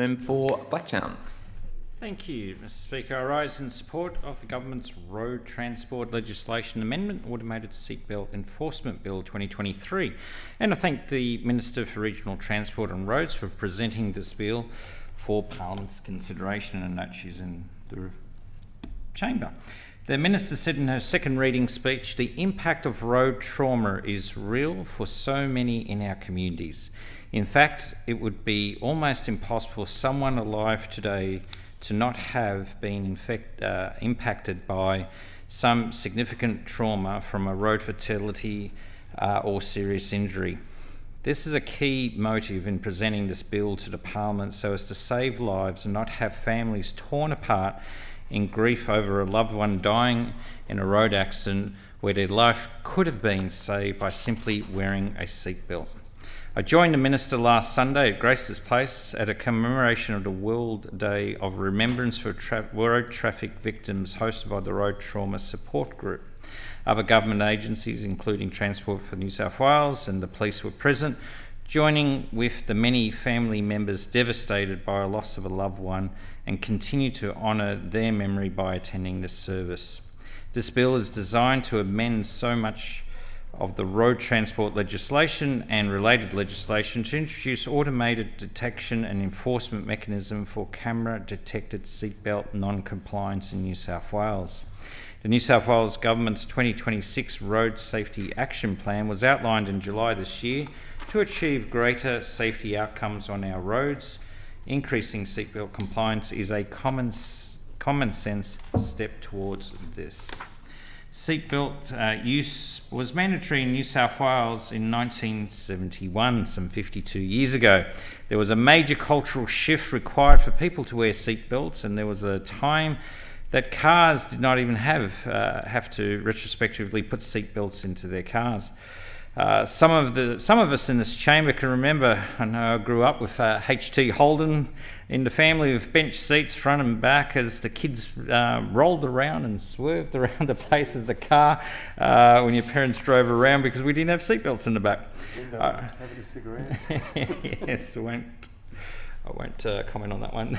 For Blacktown. Thank you, Mr. Speaker. I rise in support of the Government's Road Transport Legislation Amendment, Automated Seatbelt Enforcement Bill 2023. And I thank the Minister for Regional Transport and Roads for presenting this bill for Parliament's consideration, and note she's in the chamber. The Minister said in her second reading speech, the impact of road trauma is real for so many in our communities. In fact, it would be almost impossible for someone alive today to not have been impacted by some significant trauma from a road fatality or serious injury. This is a key motive in presenting this bill to the Parliament, so as to save lives and not have families torn apart in grief over a loved one dying in a road accident where their life could have been saved by simply wearing a seatbelt. I joined the Minister last Sunday at Grace's Place at a commemoration of the World Day of Remembrance for Road Traffic Victims hosted by the Road Trauma Support Group. Other government agencies, including Transport for New South Wales and the police, were present, joining with the many family members devastated by a loss of a loved one, and continue to honour their memory by attending this service. This bill is designed to amend so much of the road transport legislation and related legislation to introduce automated detection and enforcement mechanism for camera-detected seatbelt non-compliance in New South Wales. The New South Wales Government's 2026 Road Safety Action Plan was outlined in July this year to achieve greater safety outcomes on our roads. Increasing seatbelt compliance is a common sense step towards this. Seatbelt use was mandatory in New South Wales in 1971, some 52 years ago. There was a major cultural shift required for people to wear seatbelts, and there was a time that cars did not even have to retrospectively put seatbelts into their cars. Some of us in this chamber can remember, I know I grew up with HT Holden in the family with bench seats front and back as the kids rolled around and swerved around the place as the car when your parents drove around, because we didn't have seatbelts in the back. Having a cigarette. Yes, I won't comment on that one.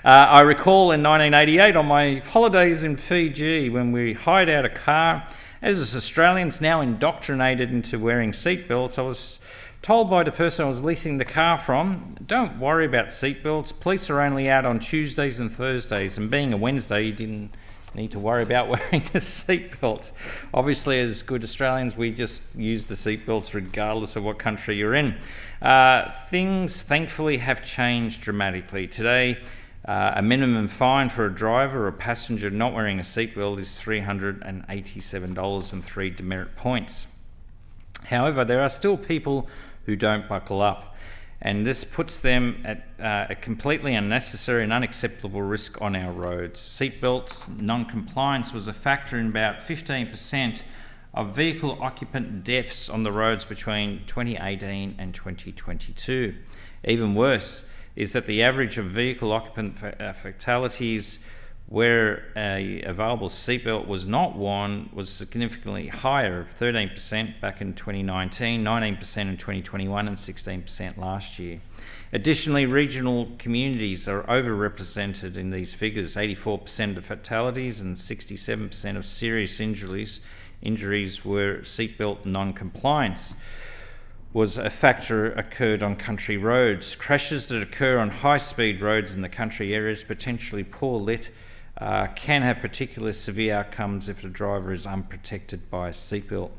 I recall in 1988 on my holidays in Fiji when we hired out a car. As Australians now indoctrinated into wearing seatbelts, I was told by the person I was leasing the car from, don't worry about seatbelts, police are only out on Tuesdays and Thursdays, and being a Wednesday, you didn't need to worry about wearing a seatbelt. Obviously, as good Australians, we just use the seatbelts regardless of what country you're in. Things, thankfully, have changed dramatically. Today, a minimum fine for a driver or a passenger not wearing a seatbelt is $387 and 3 demerit points. However, there are still people who don't buckle up, and this puts them at a completely unnecessary and unacceptable risk on our roads. Seatbelts non-compliance was a factor in about 15% of vehicle occupant deaths on the roads between 2018 and 2022. Even worse is that the average of vehicle occupant fatalities where a available seatbelt was not worn was significantly higher, 13% back in 2019, 19% in 2021 and 16% last year. Additionally, regional communities are overrepresented in these figures. 84% of fatalities and 67% of serious injuries were seatbelt non-compliance was a factor occurred on country roads. Crashes that occur on high-speed roads in the country areas, potentially poor lit, can have particularly severe outcomes if the driver is unprotected by a seatbelt.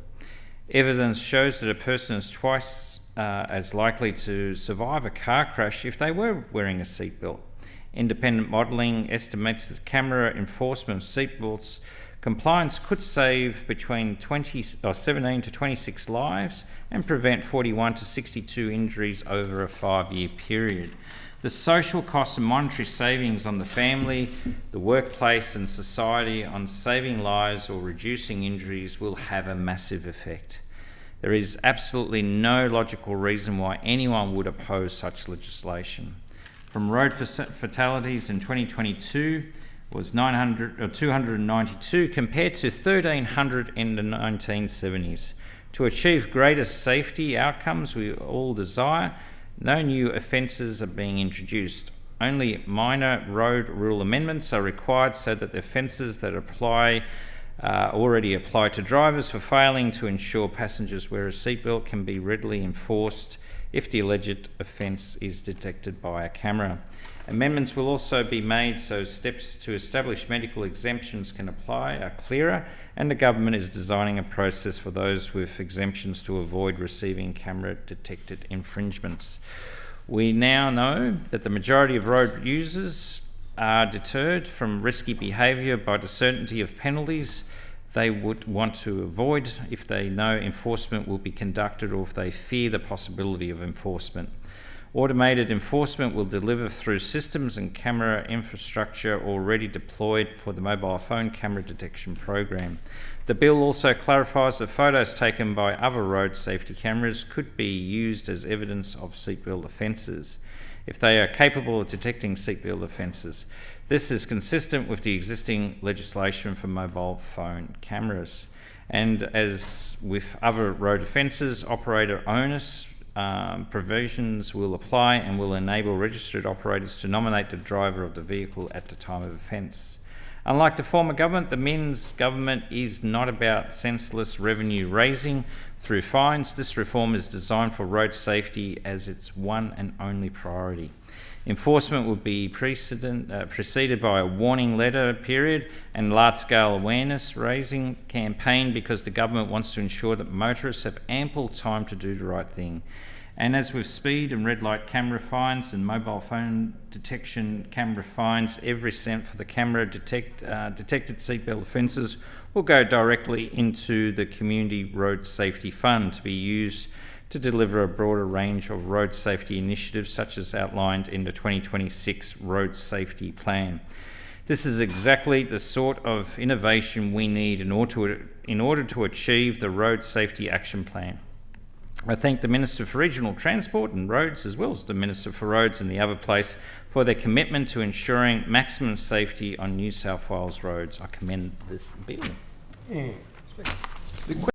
Evidence shows that a person is twice as likely to survive a car crash if they were wearing a seatbelt. Independent modelling estimates that camera enforcement of seatbelts compliance could save between 17 to 26 lives and prevent 41 to 62 injuries over a 5-year period. The social costs and monetary savings on the family, the workplace and society on saving lives or reducing injuries will have a massive effect. There is absolutely no logical reason why anyone would oppose such legislation. From road fatalities in 2022 was 292 compared to 1,300 in the 1970s. To achieve greater safety outcomes we all desire, No new offences are being introduced. Only minor road rule amendments are required so that the offences that already apply to drivers for failing to ensure passengers wear a seatbelt can be readily enforced if the alleged offence is detected by a camera. Amendments will also be made so steps to establish medical exemptions can apply are clearer, and the government is designing a process for those with exemptions to avoid receiving camera-detected infringements. We now know that the majority of road users are deterred from risky behaviour by the certainty of penalties they would want to avoid if they know enforcement will be conducted or if they fear the possibility of enforcement. Automated enforcement will deliver through systems and camera infrastructure already deployed for the mobile phone camera detection program. The bill also clarifies that photos taken by other road safety cameras could be used as evidence of seatbelt offences if they are capable of detecting seatbelt offences. This is consistent with the existing legislation for mobile phone cameras. And as with other road offences, operator onus provisions will apply and will enable registered operators to nominate the driver of the vehicle at the time of offence. Unlike the former government, the Minns government is not about senseless revenue raising through fines. This reform is designed for road safety as its one and only priority. Enforcement will be preceded by a warning letter period and large-scale awareness raising campaign because the government wants to ensure that motorists have ample time to do the right thing. And as with speed and red light camera fines and mobile phone detection camera fines, every cent for the camera detected seatbelt offences will go directly into the Community Road Safety Fund to be used to deliver a broader range of road safety initiatives such as outlined in the 2026 Road Safety Plan. This is exactly the sort of innovation we need in order to achieve the Road Safety Action Plan. I thank the Minister for Regional Transport and Roads, as well as the Minister for Roads and the other place, for their commitment to ensuring maximum safety on New South Wales roads. I commend this bill. Yeah.